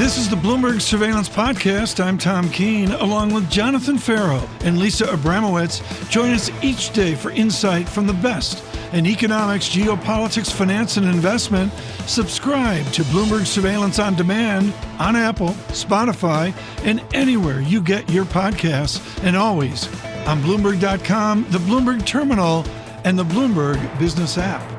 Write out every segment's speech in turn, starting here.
This is the Bloomberg Surveillance Podcast. I'm Tom Keene, along with Jonathan Ferro and Lisa Abramowicz. Join us each day for insight from the best in economics, geopolitics, finance, and investment. Subscribe to Bloomberg Surveillance on Demand on Apple, Spotify, and anywhere you get your podcasts, and always on Bloomberg.com, the Bloomberg Terminal, and the Bloomberg Business app.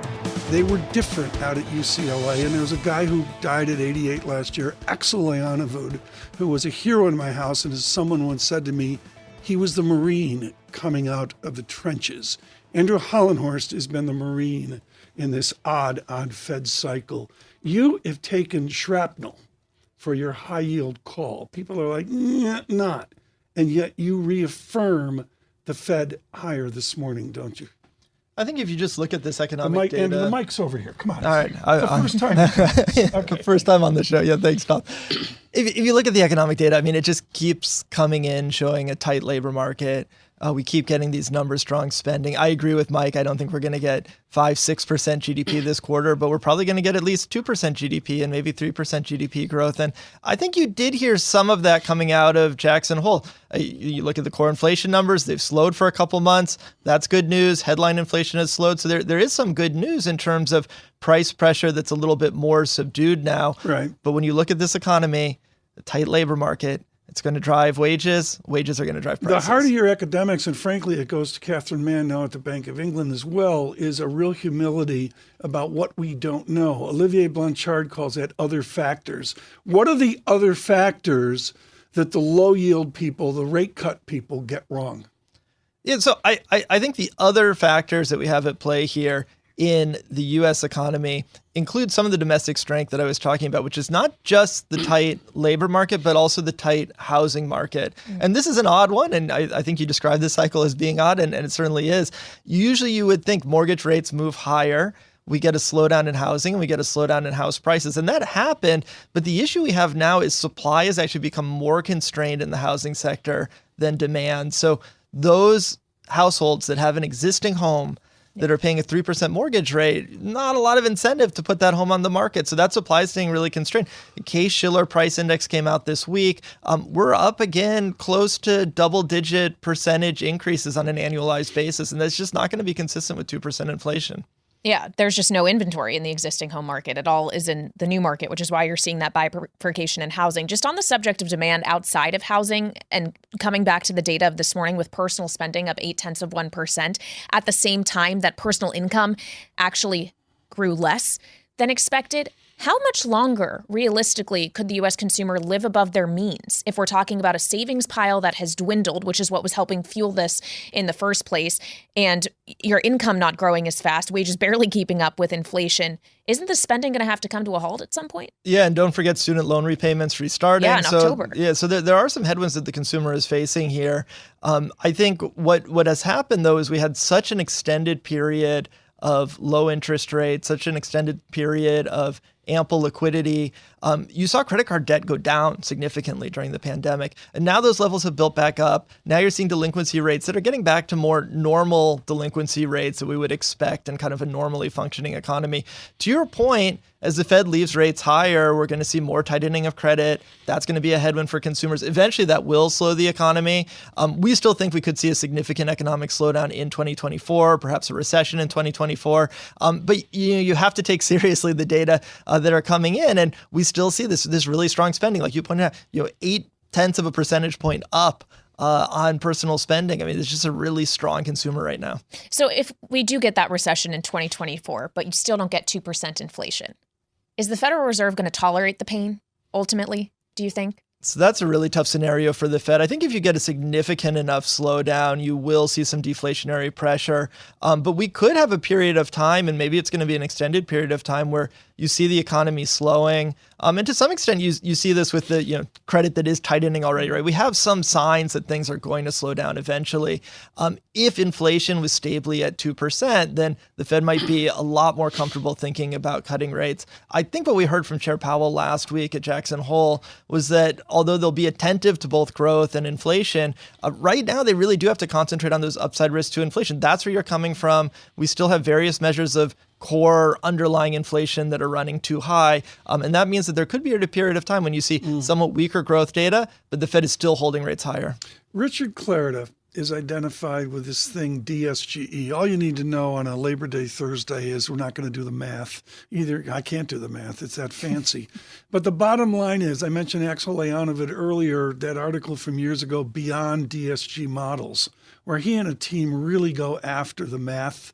They were different out at UCLA, and there was a guy who died at 88 last year, Axel Leonivud, who was a hero in my house, and as someone once said to me, he was the Marine coming out of the trenches. Andrew Hollenhorst has been the Marine in this odd Fed cycle. You have taken shrapnel for your high-yield call. People are like, not. And yet you reaffirm the Fed higher this morning, don't you? I think if you just look at this economic data... Andrew, the mic's over here. Come on. All right. First time. Okay. First time on the show. Yeah, thanks, Tom. If you look at the economic data, I mean, it just keeps coming in, showing a tight labor market. We keep getting these numbers, strong spending. I agree with Mike. I don't think we're going to get 5-6% GDP this quarter, but we're probably going to get at least 2% GDP and maybe 3% GDP growth. And I think you did hear some of that coming out of Jackson Hole. You look at the core inflation numbers, they've slowed for a couple months. That's good news. Headline inflation has slowed. So there is some good news in terms of price pressure that's a little bit more subdued now. Right. But when you look at this economy, the tight labor market, it's going to drive wages. Wages are going to drive prices. The heart of your academics, and frankly, it goes to Catherine Mann now at the Bank of England as well, is a real humility about what we don't know. Olivier Blanchard calls that other factors. What are the other factors that the low yield people, the rate cut people get wrong? Yeah, so I think the other factors that we have at play here in the U.S. economy include some of the domestic strength that I was talking about, which is not just the tight labor market, but also the tight housing market. And this is an odd one, and I think you described this cycle as being odd, and it certainly is. Usually you would think mortgage rates move higher, we get a slowdown in housing, and we get a slowdown in house prices. And that happened, but the issue we have now is supply has actually become more constrained in the housing sector than demand. So those households that have an existing home that are paying a 3% mortgage rate, not a lot of incentive to put that home on the market. So that supply is staying really constrained. The Case-Shiller price index came out this week. We're up again close to double-digit percentage increases on an annualized basis, and that's just not going to be consistent with 2% inflation. Yeah, there's just no inventory in the existing home market. It all is in the new market, which is why you're seeing that bifurcation in housing. Just on the subject of demand outside of housing and coming back to the data of this morning with personal spending up 0.8% at the same time that personal income actually grew less than expected. How much longer, realistically, could the U.S. consumer live above their means if we're talking about a savings pile that has dwindled, which is what was helping fuel this in the first place, and your income not growing as fast, wages barely keeping up with inflation? Isn't the spending going to have to come to a halt at some point? Yeah, and don't forget student loan repayments restarting. Yeah, in October. Yeah, so there are some headwinds that the consumer is facing here. I think what has happened, though, is we had such an extended period of low interest rates, such an extended period of ample liquidity. You saw credit card debt go down significantly during the pandemic, and now those levels have built back up. Now you're seeing delinquency rates that are getting back to more normal delinquency rates that we would expect in kind of a normally functioning economy. To your point, as the Fed leaves rates higher, we're going to see more tightening of credit. That's going to be a headwind for consumers. Eventually, that will slow the economy. We still think we could see a significant economic slowdown in 2024, perhaps a recession in 2024. But you have to take seriously the data that are coming in, and we still see this really strong spending, like you pointed out. 0.8 of a percentage point up on personal spending. I mean, it's just a really strong consumer right now. So if we do get that recession in 2024, but you still don't get 2% inflation, is the Federal Reserve going to tolerate the pain ultimately, do you think? So that's a really tough scenario for the Fed. I think if you get a significant enough slowdown, you will see some deflationary pressure. But we could have a period of time, and maybe it's going to be an extended period of time, where you see the economy slowing. And to some extent, you see this with the credit that is tightening already, right? We have some signs that things are going to slow down eventually. If inflation was stably at 2%, then the Fed might be a lot more comfortable thinking about cutting rates. I think what we heard from Chair Powell last week at Jackson Hole was that although they'll be attentive to both growth and inflation, right now they really do have to concentrate on those upside risks to inflation. That's where you're coming from. We still have various measures of core underlying inflation that are running too high. And that means that there could be a period of time when you see somewhat weaker growth data, but the Fed is still holding rates higher. Richard Clarida is identified with this thing DSGE. All you need to know on a Labor Day Thursday is we're not going to do the math. Either I can't do the math. It's that fancy. But the bottom line is, I mentioned Axel Leonovic earlier, that article from years ago, Beyond DSG Models, where he and a team really go after the math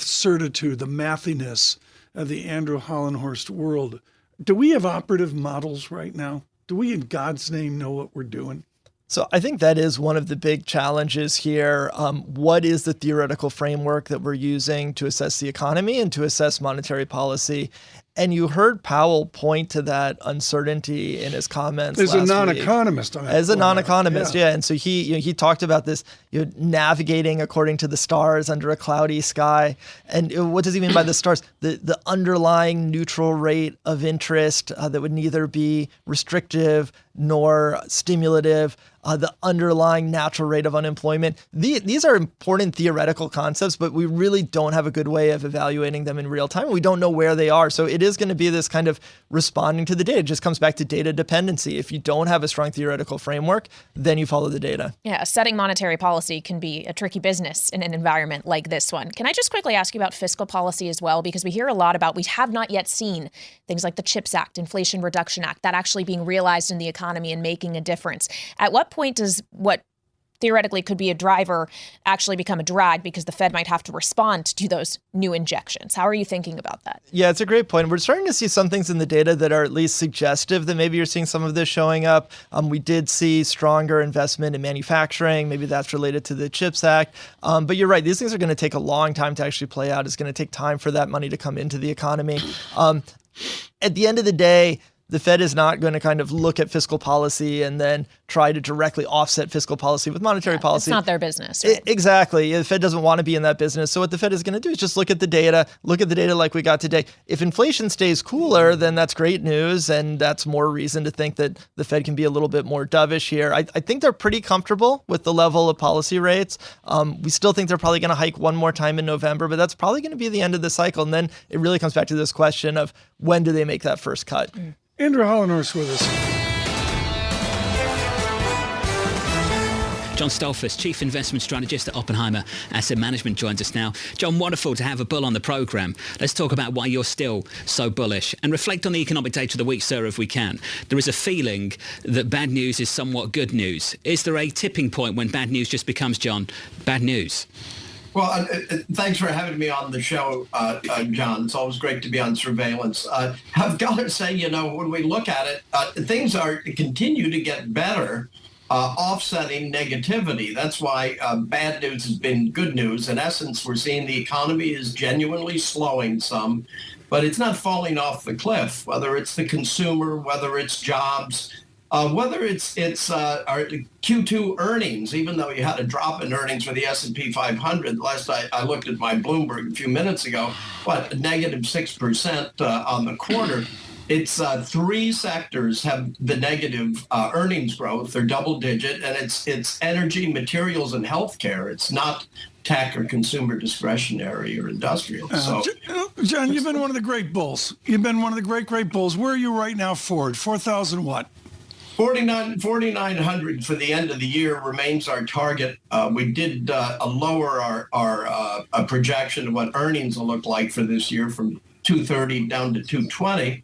certitude, the mathiness of the Andrew Hollenhorst world. Do we have operative models right now? Do we, in God's name, know what we're doing? So I think that is one of the big challenges here. What is the theoretical framework that we're using to assess the economy and to assess monetary policy? And you heard Powell point to that uncertainty in his comments as last a non-economist. week. As a non-economist, yeah. And so he talked about this, navigating according to the stars under a cloudy sky. And what does he mean by the stars? The underlying neutral rate of interest that would neither be restrictive nor stimulative, the underlying natural rate of unemployment. These are important theoretical concepts, but we really don't have a good way of evaluating them in real time. We don't know where they are. So it is going to be this kind of responding to the data. It just comes back to data dependency. If you don't have a strong theoretical framework, then you follow the data. Yeah, setting monetary policy can be a tricky business in an environment like this one. Can I just quickly ask you about fiscal policy as well? Because we hear a lot about, we have not yet seen things like the CHIPS Act, Inflation Reduction Act, that actually being realized in the economy and making a difference. At what point does what theoretically could be a driver actually become a drag because the Fed might have to respond to those new injections? How are you thinking about that? Yeah, it's a great point. We're starting to see some things in the data that are at least suggestive that maybe you're seeing some of this showing up. We did see stronger investment in manufacturing. Maybe that's related to the CHIPS Act. But you're right. These things are going to take a long time to actually play out. It's going to take time for that money to come into the economy. At the end of the day, the Fed is not going to kind of look at fiscal policy and then try to directly offset fiscal policy with monetary policy. It's not their business. Right? Exactly. The Fed doesn't want to be in that business. So what the Fed is going to do is just look at the data like we got today. If inflation stays cooler, then that's great news. And that's more reason to think that the Fed can be a little bit more dovish here. I think they're pretty comfortable with the level of policy rates. We still think they're probably going to hike one more time in November, but that's probably going to be the end of the cycle. And then it really comes back to this question of when do they make that first cut? Andrew Hollenhorst with us. John Stolfus, Chief Investment Strategist at Oppenheimer Asset Management, joins us now. John, wonderful to have a bull on the programme. Let's talk about why you're still so bullish and reflect on the economic data of the week, sir, if we can. There is a feeling that bad news is somewhat good news. Is there a tipping point when bad news just becomes, John, bad news? Well, thanks for having me on the show, John. It's always great to be on surveillance. I've got to say, when we look at it, things continue to get better, offsetting negativity. That's why bad news has been good news. In essence, we're seeing the economy is genuinely slowing some, but it's not falling off the cliff, whether it's the consumer, whether it's jobs, whether it's our Q2 earnings, even though you had a drop in earnings for the S&P 500. Last I looked at my Bloomberg a few minutes ago, negative 6% on the quarter. It's three sectors have the negative earnings growth. They're double digit, and it's energy, materials, and healthcare. It's not tech or consumer discretionary or industrial. So, John, you've been one of the great bulls. You've been one of the great bulls. Where are you right now, Ford? 4,000 what? 4,900 for the end of the year remains our target. We did lower our projection of what earnings will look like for this year from 230 down to 220.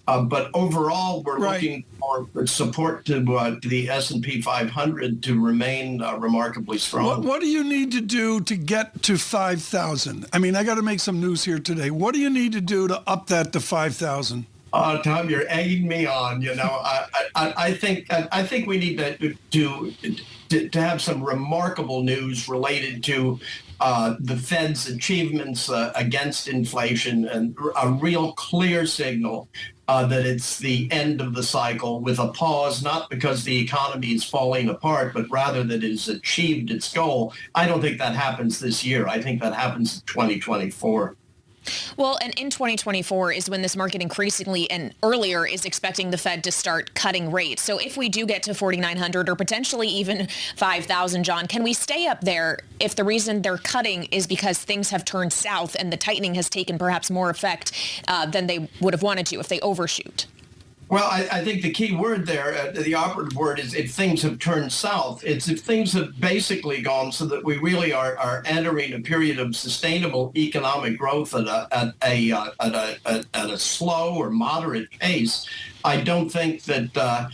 But overall, we're looking for support to the S&P 500 to remain remarkably strong. What do you need to do to get to 5,000? I mean, I got to make some news here today. What do you need to do to up that to 5,000? Tom, you're egging me on. I think we need to have some remarkable news related to the Fed's achievements against inflation and a real clear signal that it's the end of the cycle with a pause, not because the economy is falling apart, but rather that it has achieved its goal. I don't think that happens this year. I think that happens in 2024. Well, and in 2024 is when this market increasingly and earlier is expecting the Fed to start cutting rates. So if we do get to 4,900 or potentially even 5,000, John, can we stay up there if the reason they're cutting is because things have turned south and the tightening has taken perhaps more effect than they would have wanted to if they overshoot? Well, I think the key word there, the operative word, is if things have turned south. It's if things have basically gone so that we really are entering a period of sustainable economic growth at a slow or moderate pace. I don't think that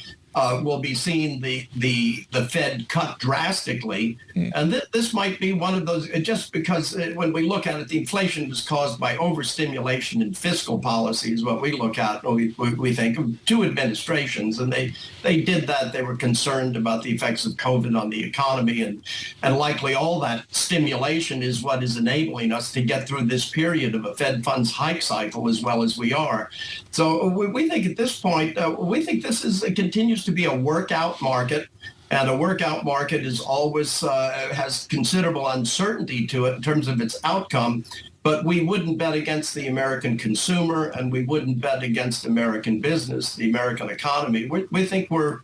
we'll be seeing the Fed cut drastically. And this might be one of those, just because when we look at it, the inflation was caused by overstimulation in fiscal policy is what we look at. We think of two administrations, and they did that. They were concerned about the effects of COVID on the economy, and likely all that stimulation is what is enabling us to get through this period of a Fed funds hike cycle as well as we are. So we think at this point, we think this continues to be a workout market. And a workout market is always has considerable uncertainty to it in terms of its outcome. But we wouldn't bet against the American consumer, and we wouldn't bet against American business, the American economy. We think the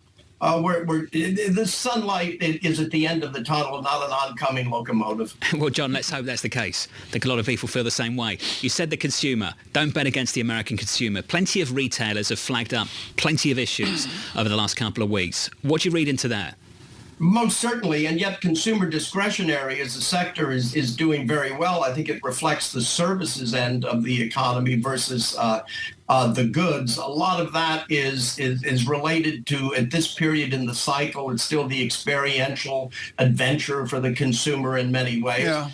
sunlight is at the end of the tunnel, not an oncoming locomotive. Well, John, let's hope that's the case. I think a lot of people feel the same way. You said the consumer. Don't bet against the American consumer. Plenty of retailers have flagged up plenty of issues over the last couple of weeks. What do you read into that? Most certainly, and yet consumer discretionary as a sector is doing very well. I think it reflects the services end of the economy versus the goods. A lot of that is related to, at this period in the cycle, it's still the experiential adventure for the consumer in many ways. Yeah.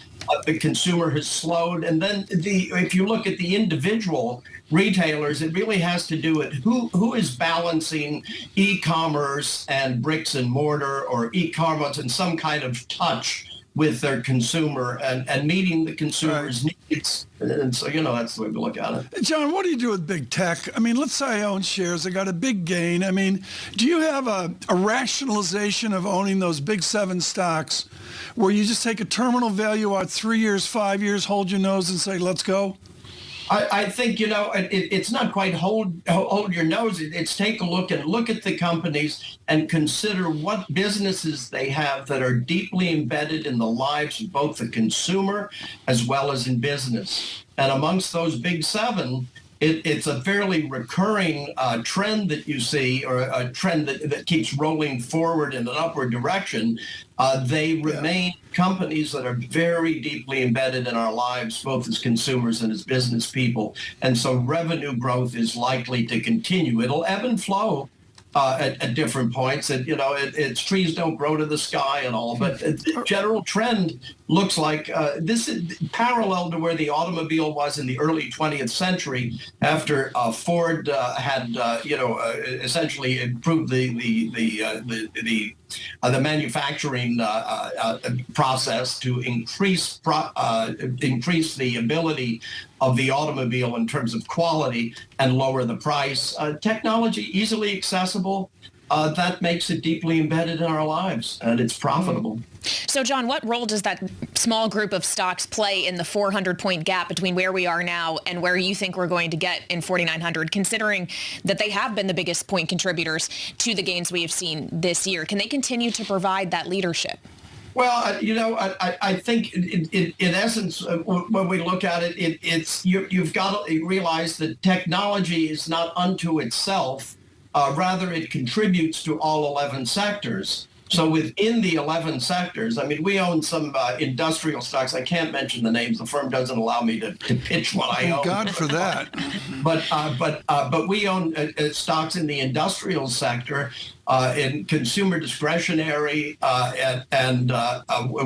The consumer has slowed. And then if you look at the individual retailers, it really has to do with who is balancing e-commerce and bricks and mortar, or e-commerce and some kind of touch with their consumer and meeting the consumer's needs. And so, that's the way we look at it. John, what do you do with big tech? I mean, let's say I own shares. I got a big gain. I mean, do you have a rationalization of owning those big 7 stocks where you just take a terminal value out 3 years, 5 years, hold your nose and say, let's go? I think, it's not quite hold your nose. It's take a look at the companies and consider what businesses they have that are deeply embedded in the lives of both the consumer as well as in business. And amongst those big 7, it's a fairly recurring trend that you see, or a trend that keeps rolling forward in an upward direction. They remain companies that are very deeply embedded in our lives, both as consumers and as business people. And so revenue growth is likely to continue. It'll ebb and flow at different points. And, it's trees don't grow to the sky and all, but the general trend looks like this is parallel to where the automobile was in the early 20th century after Ford had, essentially improved the manufacturing process to increase the ability of the automobile in terms of quality and lower the price. Technology easily accessible. That makes it deeply embedded in our lives, and it's profitable. So, John, what role does that small group of stocks play in the 400-point gap between where we are now and where you think we're going to get in 4,900, considering that they have been the biggest point contributors to the gains we have seen this year? Can they continue to provide that leadership? Well, I think in essence, when we look at it, you've got to realize that technology is not unto itself. Rather, it contributes to all 11 sectors. So within the 11 sectors, I mean, we own some industrial stocks. I can't mention the names. The firm doesn't allow me to pitch what I own. God for that. But we own stocks in the industrial sector, in consumer discretionary, and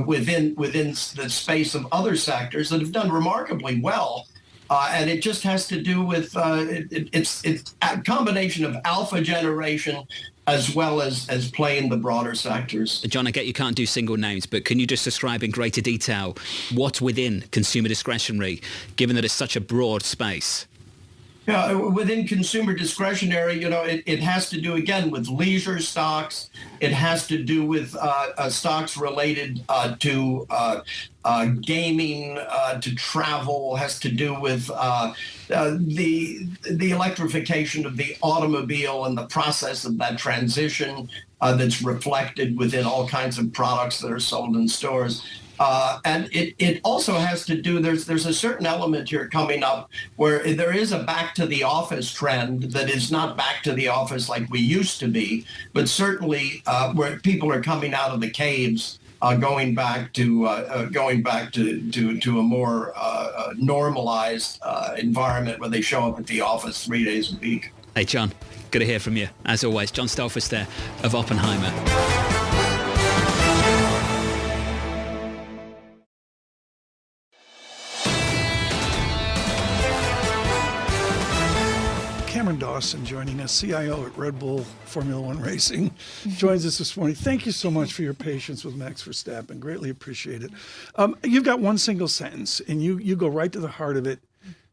within the space of other sectors that have done remarkably well. And it just has to do with it's a combination of alpha generation as well as playing the broader sectors. John, I get you can't do single names, but can you just describe in greater detail what's within consumer discretionary, given that it's such a broad space? Yeah, within consumer discretionary, it has to do, again, with leisure stocks. It has to do with stocks related to gaming, to travel, has to do with the electrification of the automobile and the process of that transition that's reflected within all kinds of products that are sold in stores. And it also has to do, there's a certain element here coming up where there is a back to the office trend that is not back to the office like we used to be, but certainly where people are coming out of the caves, going back to a more normalized environment where they show up at the office 3 days a week. Hey, John, good to hear from you. As always, Jon Ferro there of Oppenheimer. Cameron Dawson joining us, CIO at Red Bull Formula One Racing, joins us this morning. Thank you so much for your patience with Max Verstappen. Greatly appreciate it. You've got one single sentence, and you go right to the heart of it.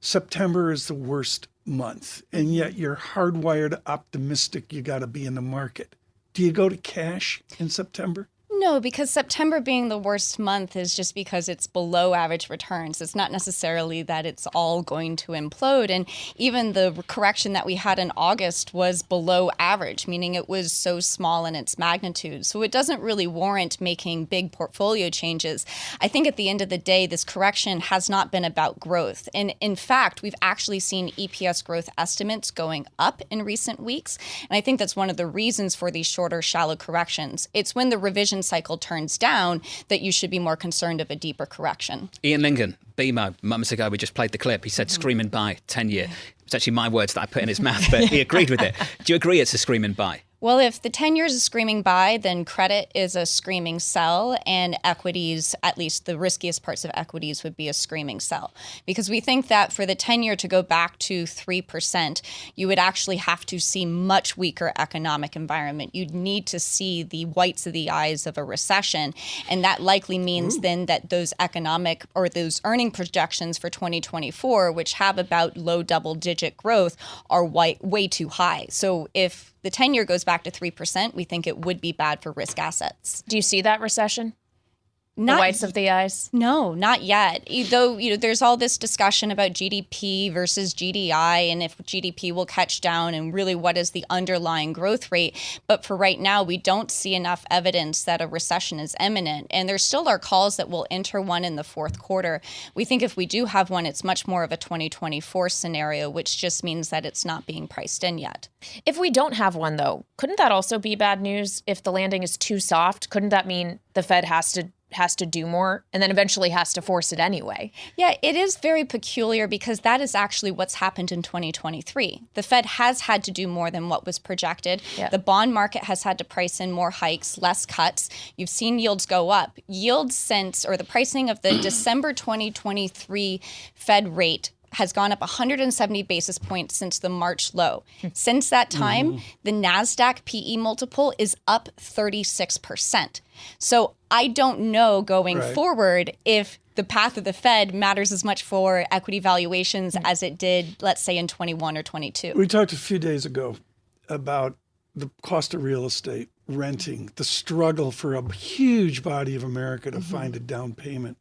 September is the worst month, and yet you're hardwired optimistic you got to be in the market. Do you go to cash in September? No, because September being the worst month is just because it's below average returns. It's not necessarily that it's all going to implode. And even the correction that we had in August was below average, meaning it was so small in its magnitude. So it doesn't really warrant making big portfolio changes. I think at the end of the day, this correction has not been about growth. And in fact, we've actually seen EPS growth estimates going up in recent weeks. And I think that's one of the reasons for these shorter, shallow corrections. It's when the revision cycle turns down that you should be more concerned of a deeper correction. Ian Lincoln, BMO, moments ago we just played the clip. He said screaming buy, 10-year. It's actually my words that I put in his mouth, but he agreed with it. Do you agree it's a screaming buy? Well, if the 10 years is screaming buy, then credit is a screaming sell, and equities, at least the riskiest parts of equities, would be a screaming sell. Because we think that for the 10-year to go back to 3%, you would actually have to see much weaker economic environment. You'd need to see the whites of the eyes of a recession, and that likely means then that those economic or those earning projections for 2024, which have about low double-digit growth, are way too high. So if the 10-year goes back to 3%, we think it would be bad for risk assets. Do you see that recession? Not, the whites of the eyes? No, not yet. Though, there's all this discussion about GDP versus GDI and if GDP will catch down and really what is the underlying growth rate. But for right now, we don't see enough evidence that a recession is imminent. And there still are calls that we'll enter one in the fourth quarter. We think if we do have one, it's much more of a 2024 scenario, which just means that it's not being priced in yet. If we don't have one, though, couldn't that also be bad news if the landing is too soft? Couldn't that mean the Fed has to do more and then eventually has to force it anyway? Yeah, it is very peculiar because that is actually what's happened in 2023. The Fed has had to do more than what was projected. Yeah. The bond market has had to price in more hikes, less cuts. You've seen yields go up. Yields since, or the pricing of the December 2023 Fed rate has gone up 170 basis points since the March low. Since that time, the NASDAQ PE multiple is up 36%. So I don't know going forward if the path of the Fed matters as much for equity valuations as it did, let's say, in 21 or 22. We talked a few days ago about the cost of real estate, renting, the struggle for a huge body of America to find a down payment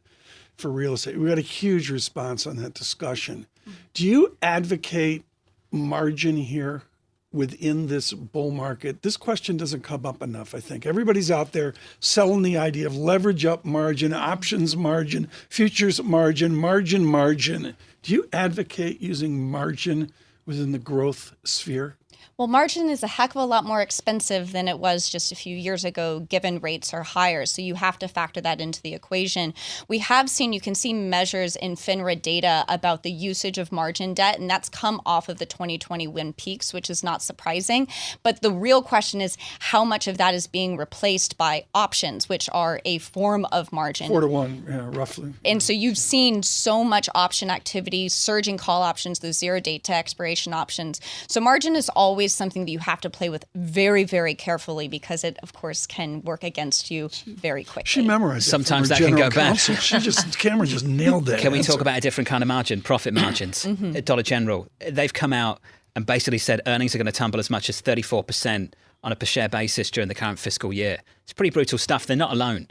for real estate. We had a huge response on that discussion. Do you advocate margin here within this bull market? This question doesn't come up enough, I think. Everybody's out there selling the idea of leverage up margin, options margin, futures margin, margin. Do you advocate using margin within the growth sphere? Well, margin is a heck of a lot more expensive than it was just a few years ago, given rates are higher. So you have to factor that into the equation. We have seen, you can see measures in FINRA data about the usage of margin debt, and that's come off of the 2021 peaks, which is not surprising. But the real question is how much of that is being replaced by options, which are a form of margin. 4 to 1, yeah, roughly. And so you've seen so much option activity, surging call options, those 0 date to expiration options. So margin is always always something that you have to play with very, very carefully because it, of course, can work against you very quickly. She memorized it. Sometimes that can go bad. Cameron just nailed that. Can we talk about a different kind of margin, profit margins? At Dollar General, they've come out and basically said earnings are going to tumble as much as 34% on a per share basis during the current fiscal year. It's pretty brutal stuff. They're not alone.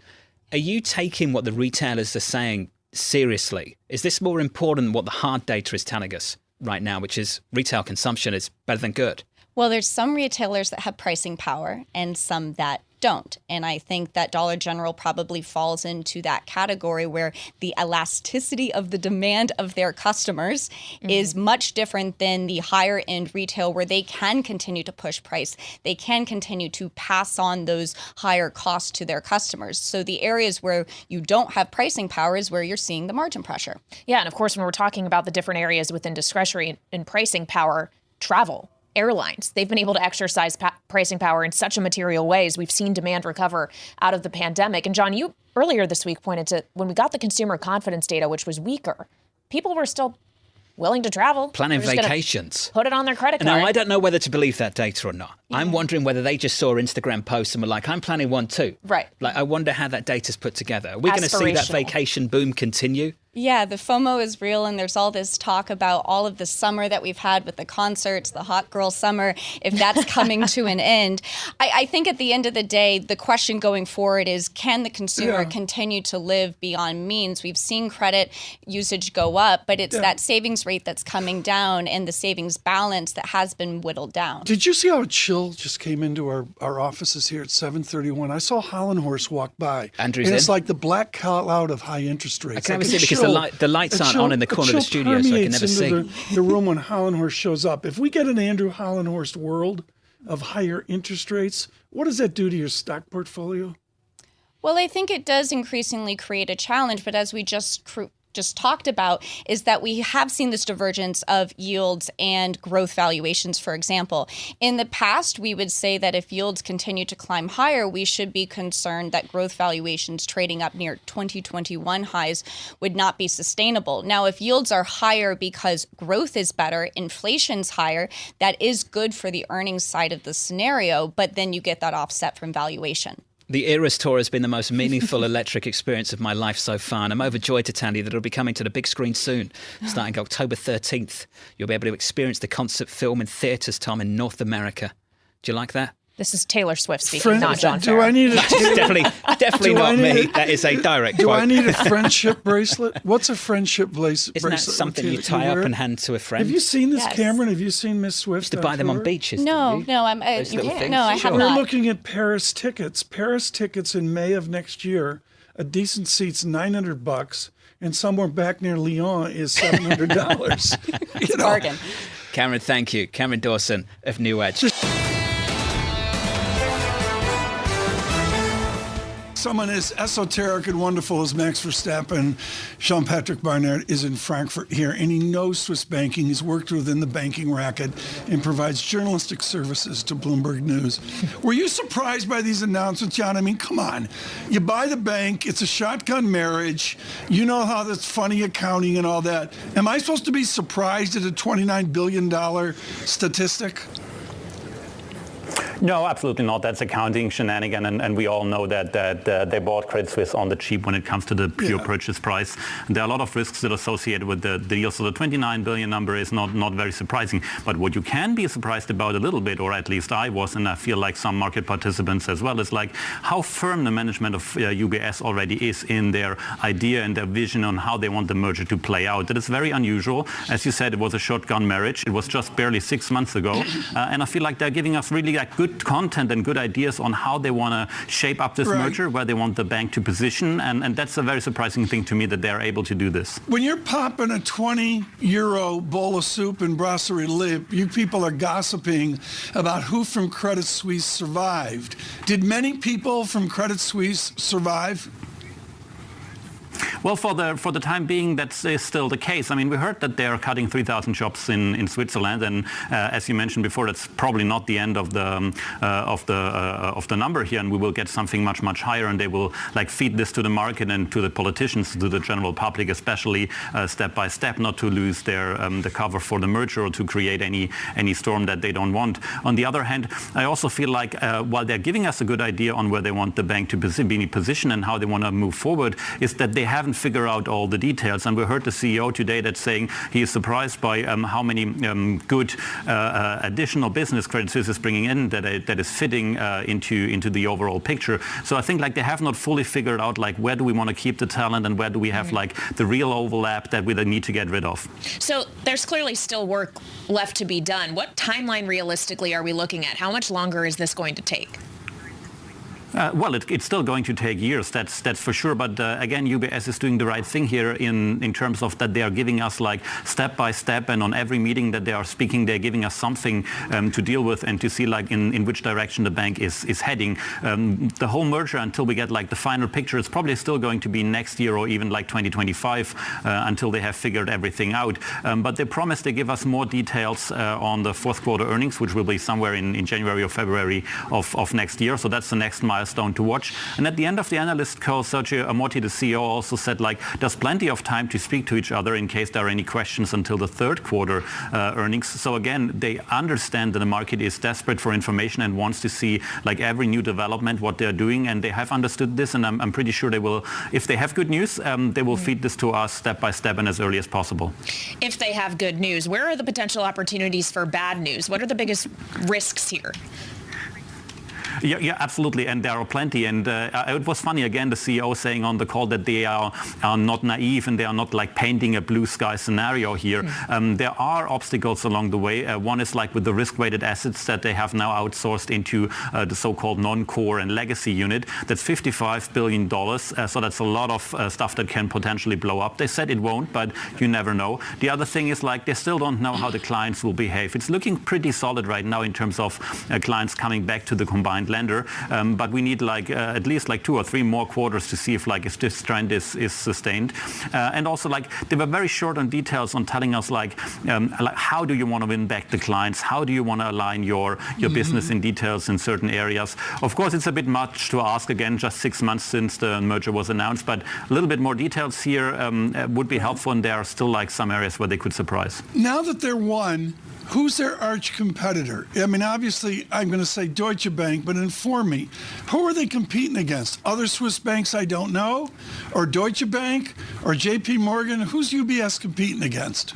Are you taking what the retailers are saying seriously? Is this more important than what the hard data is telling us right now, which is retail consumption is better than good? Well, there's some retailers that have pricing power and some that don't. And I think that Dollar General probably falls into that category where the elasticity of the demand of their customers is much different than the higher end retail where they can continue to push price. They can continue to pass on those higher costs to their customers. So the areas where you don't have pricing power is where you're seeing the margin pressure. Yeah. And of course, when we're talking about the different areas within discretionary and pricing power, travel, airlines, they've been able to exercise pricing power in such a material ways. We've seen demand recover out of the pandemic. And John, you earlier this week pointed to when we got the consumer confidence data, which was weaker, people were still willing to travel. Planning vacations. Put it on their credit card. Now, I don't know whether to believe that data or not. Yeah. I'm wondering whether they just saw Instagram posts and were like, I'm planning one too. Right. Like, I wonder how that data's put together. Are we going to see that vacation boom continue? Yeah, the FOMO is real, and there's all this talk about all of the summer that we've had with the concerts, the hot girl summer, if that's coming to an end. I think at the end of the day, the question going forward is, can the consumer continue to live beyond means? We've seen credit usage go up, but it's that savings rate that's coming down and the savings balance that has been whittled down. Did you see how a chill just came into our offices here at 7:31? I saw Hollenhorst walk by. Andrew's it's like the black cloud of high interest rates. I can never see because the lights aren't on in the corner of the studio, so I can never see. The room when Hollenhorst shows up. If we get an Andrew Hollenhorst world of higher interest rates, what does that do to your stock portfolio? Well, I think it does increasingly create a challenge, but as we just talked about, is that we have seen this divergence of yields and growth valuations, for example. In the past, we would say that if yields continue to climb higher, we should be concerned that growth valuations trading up near 2021 highs would not be sustainable. Now, if yields are higher because growth is better, inflation's higher, that is good for the earnings side of the scenario, but then you get that offset from valuation. The Eras Tour has been the most meaningful electric experience of my life so far, and I'm overjoyed to tell you that it'll be coming to the big screen soon, starting October 13th. You'll be able to experience the concert film in theatres, Tom, in North America. Do you like that? This is Taylor Swift speaking, not Jon Ferro. Do I need definitely not me. That is a direct quote. Do I need a friendship bracelet? What's a friendship bracelet? Isn't that something you tie up and hand to a friend? Have you seen this, Cameron? Have you seen Miss Swift? You used to buy them on beaches. No, I have not. We're looking at Paris tickets. Paris tickets in May of next year. A decent seat's $900, and somewhere back near Lyon is $700. It's a bargain. Cameron, thank you. Cameron Dawson of New Edge. Someone as esoteric and wonderful as Max Verstappen, Jean-Patrick Barnard, is in Frankfurt here, and he knows Swiss banking. He's worked within the banking racket and provides journalistic services to Bloomberg News. Were you surprised by these announcements, John? I mean, come on. You buy the bank, it's a shotgun marriage. You know how that's funny accounting and all that. Am I supposed to be surprised at a $29 billion statistic? No, absolutely not. That's accounting shenanigan, and we all know that they bought Credit Suisse on the cheap when it comes to the pure purchase price. And there are a lot of risks that are associated with the deal, so the 29 billion number is not very surprising. But what you can be surprised about a little bit, or at least I was, and I feel like some market participants as well, is like how firm the management of UBS already is in their idea and their vision on how they want the merger to play out. That is very unusual. As you said, it was a shotgun marriage. It was just barely 6 months ago, and I feel like they're giving us really good content and good ideas on how they want to shape up this merger, where they want the bank to position, and that's a very surprising thing to me that they're able to do this. When you're popping a 20-euro bowl of soup in Brasserie Lippe, you people are gossiping about who from Credit Suisse survived. Did many people from Credit Suisse survive? Well, for the time being, that's still the case. I mean, we heard that they are cutting 3,000 jobs in Switzerland, and as you mentioned before, that's probably not the end of the number here, and we will get something much higher, and they will like feed this to the market and to the politicians, to the general public, especially step by step, not to lose their the cover for the merger or to create any storm that they don't want. On the other hand, I also feel like while they're giving us a good idea on where they want the bank to be in position and how they want to move forward, is that they haven't figured out all the details. And we heard the CEO today that's saying he is surprised by how many good additional business Credit Suisse is bringing in that is fitting into the overall picture. So I think like they have not fully figured out like where do we want to keep the talent and where do we have like the real overlap that we need to get rid of. So there's clearly still work left to be done. What timeline realistically are we looking at? How much longer is this going to take? Well, it's still going to take years, that's for sure. But again, UBS is doing the right thing here in terms of that they are giving us like step by step, and on every meeting that they are speaking, they're giving us something to deal with and to see like in which direction the bank is heading. The whole merger, until we get like the final picture, it's probably still going to be next year or even like 2025 until they have figured everything out. But they promise they give us more details on the fourth quarter earnings, which will be somewhere in January or February of next year. So that's the next milestone to watch. And at the end of the analyst call, Sergio Amotti, the CEO, also said like there's plenty of time to speak to each other in case there are any questions until the third quarter earnings. So again, they understand that the market is desperate for information and wants to see like every new development, what they're doing, and they have understood this, and I'm pretty sure they will, if they have good news, they will feed this to us step by step and as early as possible. If they have good news, where are the potential opportunities for bad news? What are the biggest risks here? Yeah, absolutely, and there are plenty. And it was funny again, the CEO saying on the call that they are not naive and they are not like painting a blue sky scenario here. There are obstacles along the way. One is like with the risk-weighted assets that they have now outsourced into the so-called non-core and legacy unit. That's $55 billion. So that's a lot of stuff that can potentially blow up. They said it won't, but you never know. The other thing is like they still don't know how the clients will behave. It's looking pretty solid right now in terms of clients coming back to the combined lender, but we need like at least like 2 or 3 more quarters to see if this trend is sustained. And also like they were very short on details on telling us like how do you want to win back the clients, how do you want to align your business in details in certain areas. Of course, it's a bit much to ask, again, just 6 months since the merger was announced, but a little bit more details here would be helpful, and there are still like some areas where they could surprise. Now that they're one, who's their arch competitor? I mean, obviously, I'm going to say Deutsche Bank, but inform me. Who are they competing against? Other Swiss banks I don't know? Or Deutsche Bank? Or JP Morgan? Who's UBS competing against?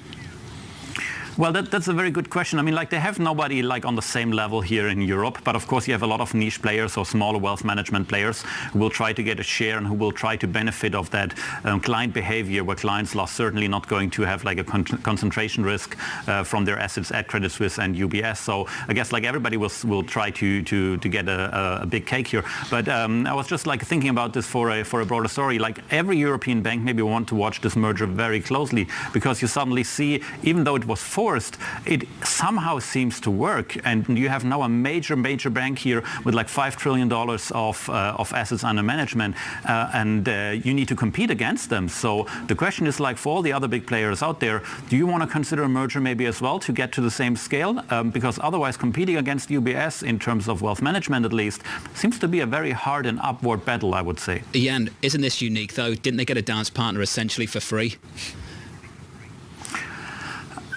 Well, that's a very good question. I mean, like they have nobody like on the same level here in Europe, but of course you have a lot of niche players or smaller wealth management players who will try to get a share and who will try to benefit of that client behavior, where clients are certainly not going to have like a concentration risk from their assets at Credit Suisse and UBS. So I guess like everybody will try to get a big cake here. But I was just like thinking about this for a broader story. Like every European bank maybe want to watch this merger very closely, because you suddenly see, even though it was forced, it somehow seems to work, and you have now a major bank here with like $5 trillion of assets under management, and you need to compete against them. So the question is like for all the other big players out there, do you want to consider a merger maybe as well to get to the same scale? Because otherwise competing against UBS in terms of wealth management at least seems to be a very hard and upward battle, I would say. Jan, isn't this unique though? Didn't they get a dance partner essentially for free?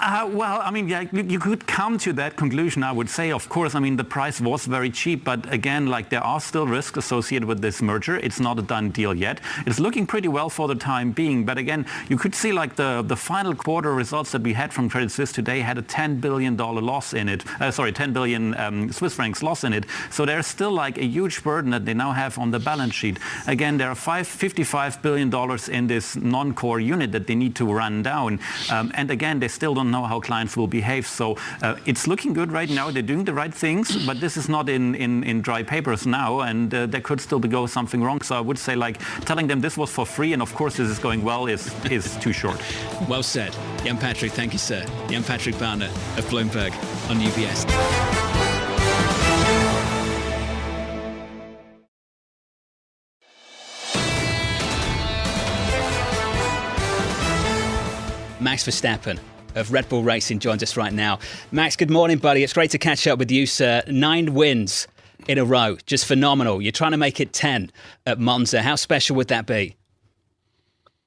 Well, I mean, yeah, you could come to that conclusion, I would say. Of course, I mean, the price was very cheap, but again, like there are still risks associated with this merger. It's not a done deal yet. It's looking pretty well for the time being, but again, you could see like the final quarter results that we had from Credit Suisse today had a $10 billion loss in it. 10 billion Swiss francs loss in it. So there's still like a huge burden that they now have on the balance sheet. Again, there are $55 billion in this non-core unit that they need to run down. And again, they still don't know how clients will behave. So it's looking good right now. They're doing the right things, but this is not in dry papers now, and there could still go something wrong. So I would say like telling them this was for free and of course this is going well is too short. Well said. Jan Patrick, thank you, sir. Jan Patrick Barner of Bloomberg on UBS. Max Verstappen of Red Bull Racing joins us right now. Max, good morning, buddy. It's great to catch up with you, sir. 9 wins in a row, just phenomenal. You're trying to make it 10 at Monza. How special would that be?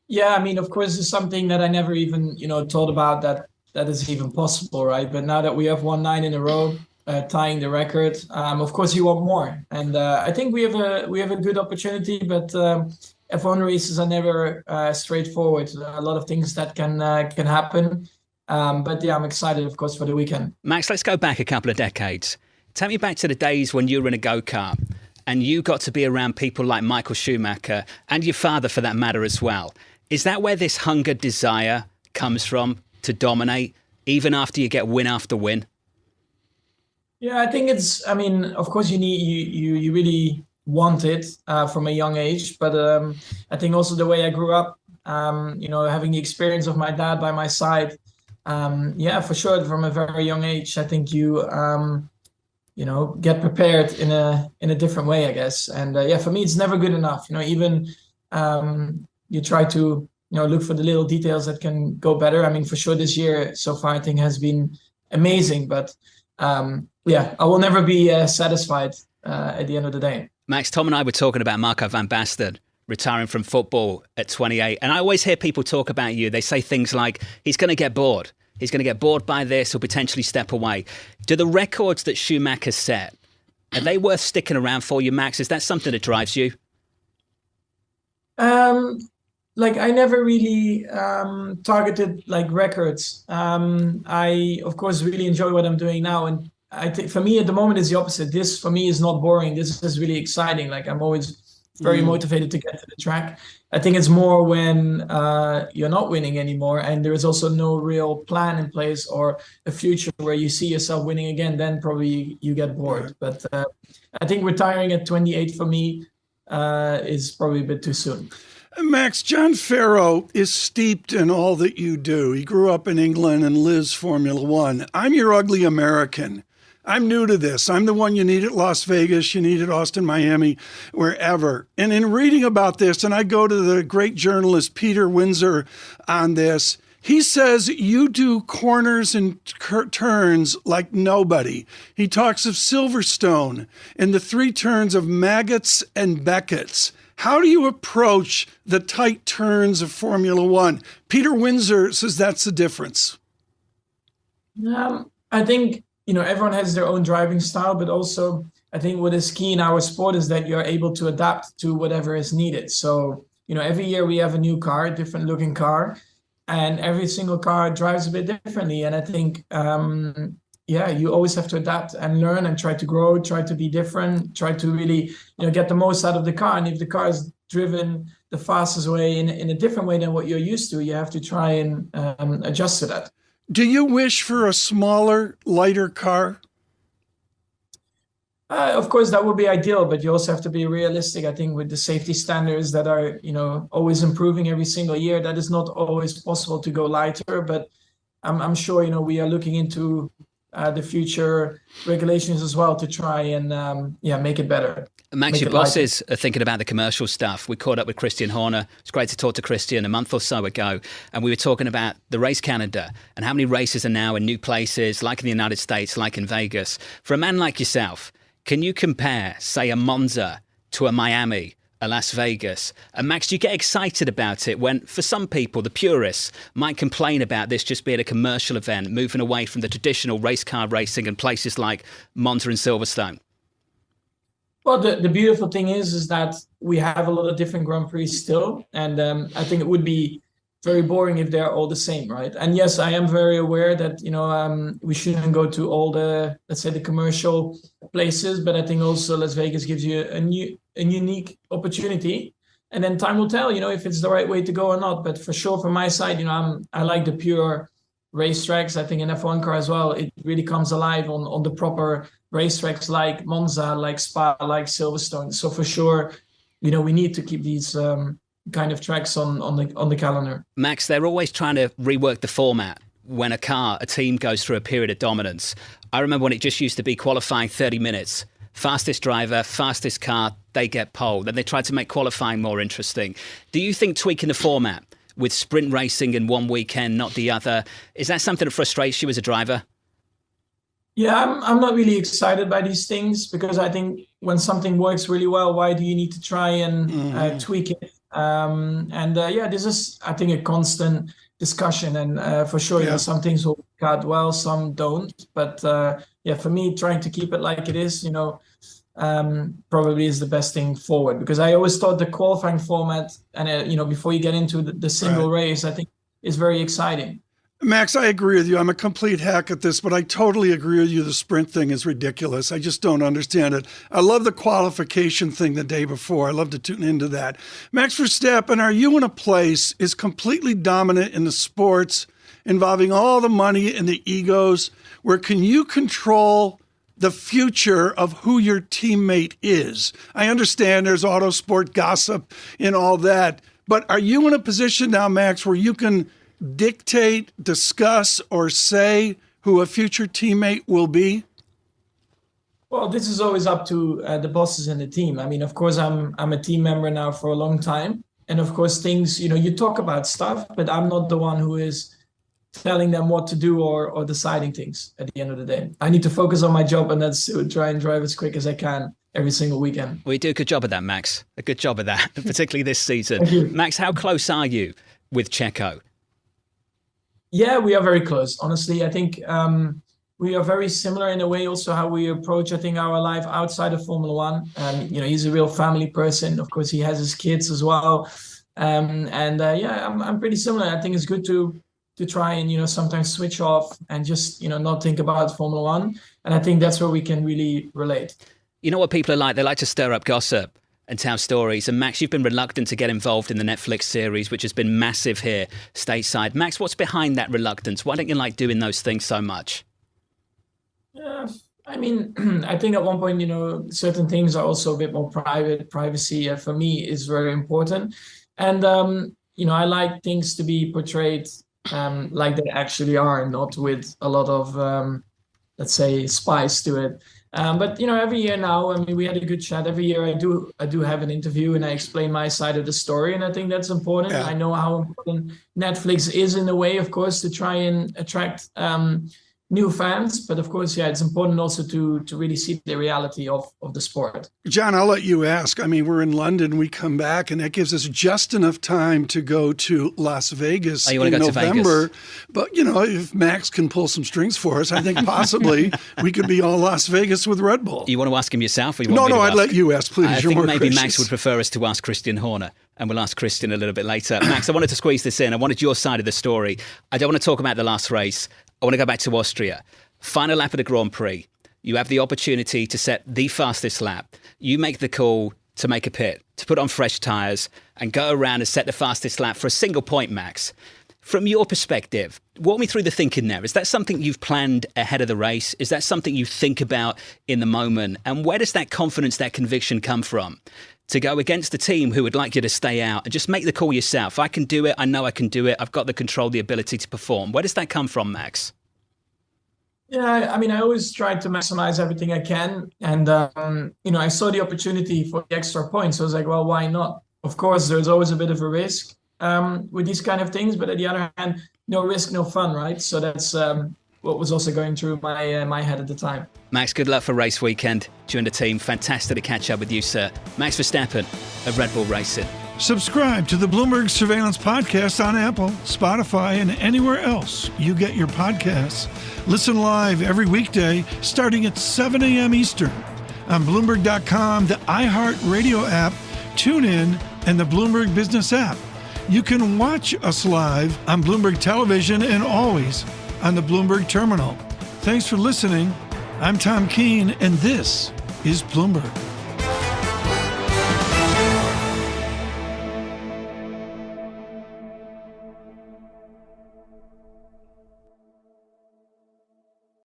Yeah, I mean, of course, it's something that I never even, thought about that is even possible, right? But now that we have won 9 in a row, tying the record, of course, you want more. And I think we have a good opportunity, but F1 races are never straightforward. A lot of things that can happen. But yeah, I'm excited, of course, for the weekend. Max, let's go back a couple of decades. Take me back to the days when you were in a go-kart and you got to be around people like Michael Schumacher and your father, for that matter, as well. Is that where this hunger, desire comes from to dominate, even after you get win after win? Yeah, I think of course, you really want it from a young age. But I think also the way I grew up, having the experience of my dad by my side, for sure, from a very young age, I think you get prepared in a different way, I guess. And for me, it's never good enough. Even you try to look for the little details that can go better. I mean, for sure, this year so far, I think has been amazing. But I will never be satisfied at the end of the day. Max, Tom and I were talking about Marco van Basten retiring from football at 28. And I always hear people talk about you. They say things like, he's going to get bored. He's going to get bored by this or potentially step away. Do the records that Schumacher set, are they worth sticking around for you, Max? Is that something that drives you? I never really targeted records. I, of course, really enjoy what I'm doing now. And I think for me at the moment is the opposite. This for me is not boring. This is really exciting. I'm always very motivated to get to the track. I think it's more when you're not winning anymore and there is also no real plan in place or a future where you see yourself winning again, then probably you get bored. But I think retiring at 28 for me is probably a bit too soon. Max, Jon Ferro is steeped in all that you do. He grew up in England and lives Formula One. I'm your ugly American. I'm new to this. I'm the one you need at Las Vegas, you need at Austin, Miami, wherever. And in reading about this, and I go to the great journalist Peter Windsor on this, he says you do corners and turns like nobody. He talks of Silverstone and the 3 turns of Maggots and Beckett's. How do you approach the tight turns of Formula One? Peter Windsor says that's the difference. I think, everyone has their own driving style, but also I think what is key in our sport is that you're able to adapt to whatever is needed. So, every year we have a new car, a different looking car, and every single car drives a bit differently. And I think, you always have to adapt and learn and try to grow, try to be different, try to really, get the most out of the car. And if the car is driven the fastest way in a different way than what you're used to, you have to try and adjust to that. Do you wish for a smaller, lighter car? Of course, that would be ideal, but you also have to be realistic. I think with the safety standards that are, always improving every single year, that is not always possible to go lighter. But I'm sure, we are looking into the future regulations as well to try and make it better. Max, your bosses are thinking about the commercial stuff. We caught up with Christian Horner. It's great to talk to Christian a month or so ago. And we were talking about the race calendar and how many races are now in new places, like in the United States, like in Vegas. For a man like yourself, can you compare, say, a Monza to a Miami, a Las Vegas? And Max, do you get excited about it when, for some people, the purists might complain about this just being a commercial event, moving away from the traditional race car racing in places like Monza and Silverstone? Well, the beautiful thing is that we have a lot of different Grand Prix still. And I think it would be very boring if they're all the same, right? And yes, I am very aware that, we shouldn't go to all the, let's say, the commercial places. But I think also Las Vegas gives you a unique opportunity. And then time will tell, if it's the right way to go or not. But for sure, from my side, I like the pure racetracks. I think in F1 car as well, it really comes alive on the proper racetracks like Monza, like Spa, like Silverstone. So for sure, we need to keep these kind of tracks on the calendar. Max, they're always trying to rework the format when a team goes through a period of dominance. I remember when it just used to be qualifying 30 minutes. Fastest driver, fastest car, they get pole. Then they tried to make qualifying more interesting. Do you think tweaking the format with sprint racing in one weekend, not the other. Is that something that frustrates you as a driver? Yeah, I'm not really excited by these things because I think when something works really well, why do you need to try and tweak it? This is, I think, a constant discussion, and for sure, some things will work out well, some don't. But for me, trying to keep it like it is, probably is the best thing forward, because I always thought the qualifying format and before you get into the single race, I think is very exciting. Max, I agree with you. I'm a complete hack at this, but I totally agree with you. The sprint thing is ridiculous. I just don't understand it. I love the qualification thing the day before. I love to tune into that. Max Verstappen, are you in a place is completely dominant in the sports involving all the money and the egos, where can you control the future of who your teammate is? I understand there's autosport gossip and all that, but are you in a position now, Max, where you can dictate, discuss, or say who a future teammate will be? Well, this is always up to the bosses in the team. I mean, of course, I'm a team member now for a long time. And of course, things, you talk about stuff, but I'm not the one who is telling them what to do or deciding things at the end of the day. I need to focus on my job, and that's to try and drive as quick as I can every single weekend. Well, you do a good job of that, Max. A good job of that, particularly this season. Max, how close are you with Checo? Yeah, we are very close. Honestly, I think we are very similar in a way also how we approach, I think, our life outside of Formula One. He's a real family person. Of course, he has his kids as well. I'm pretty similar. I think it's good to try and, sometimes switch off and just, not think about Formula One. And I think that's where we can really relate. You know what people are like? They like to stir up gossip and tell stories. And Max, you've been reluctant to get involved in the Netflix series, which has been massive here stateside. Max, what's behind that reluctance? Why don't you like doing those things so much? I mean, I think at one point, certain things are also a bit more private. Privacy for me is very important. And, I like things to be portrayed like they actually are, not with a lot of, let's say, spice to it. But every year now, I mean, we had a good chat. Every year I do have an interview and I explain my side of the story, and I think that's important. Yeah. I know how important Netflix is in a way, of course, to try and attract new fans. But of course, it's important also to really see the reality of the sport. John, I'll let you ask. I mean, we're in London, we come back, and that gives us just enough time to go to Las Vegas in November. But, if Max can pull some strings for us, I think possibly we could be all Las Vegas with Red Bull. You want to ask him yourself? Or you want me to I'd let you ask, please. I You're think more maybe gracious. Max would prefer us to ask Christian Horner. And we'll ask Christian a little bit later. Max, I wanted to squeeze this in. I wanted your side of the story. I don't want to talk about the last race. I want to go back to Austria. Final lap of the Grand Prix. You have the opportunity to set the fastest lap. You make the call to make a pit, to put on fresh tyres and go around and set the fastest lap for a single point, Max. From your perspective, walk me through the thinking there. Is that something you've planned ahead of the race? Is that something you think about in the moment? And where does that confidence, that conviction come from? To go against the team who would like you to stay out and just make the call yourself. I can do it. I know I can do it. I've got the control, the ability to perform. Where does that come from, Max? Yeah, I mean, I always try to maximize everything I can. And, I saw the opportunity for the extra points. So I was like, well, why not? Of course, there's always a bit of a risk with these kind of things. But on the other hand, no risk, no fun, right? So that's what was also going through my head at the time. Max, good luck for race weekend. Join the team. Fantastic to catch up with you, sir. Max Verstappen of Red Bull Racing. Subscribe to the Bloomberg Surveillance Podcast on Apple, Spotify, and anywhere else you get your podcasts. Listen live every weekday starting at 7 a.m. Eastern on Bloomberg.com, the iHeartRadio app, TuneIn, and the Bloomberg Business app. You can watch us live on Bloomberg Television and always on the Bloomberg Terminal. Thanks for listening. I'm Tom Keene, and this is Bloomberg.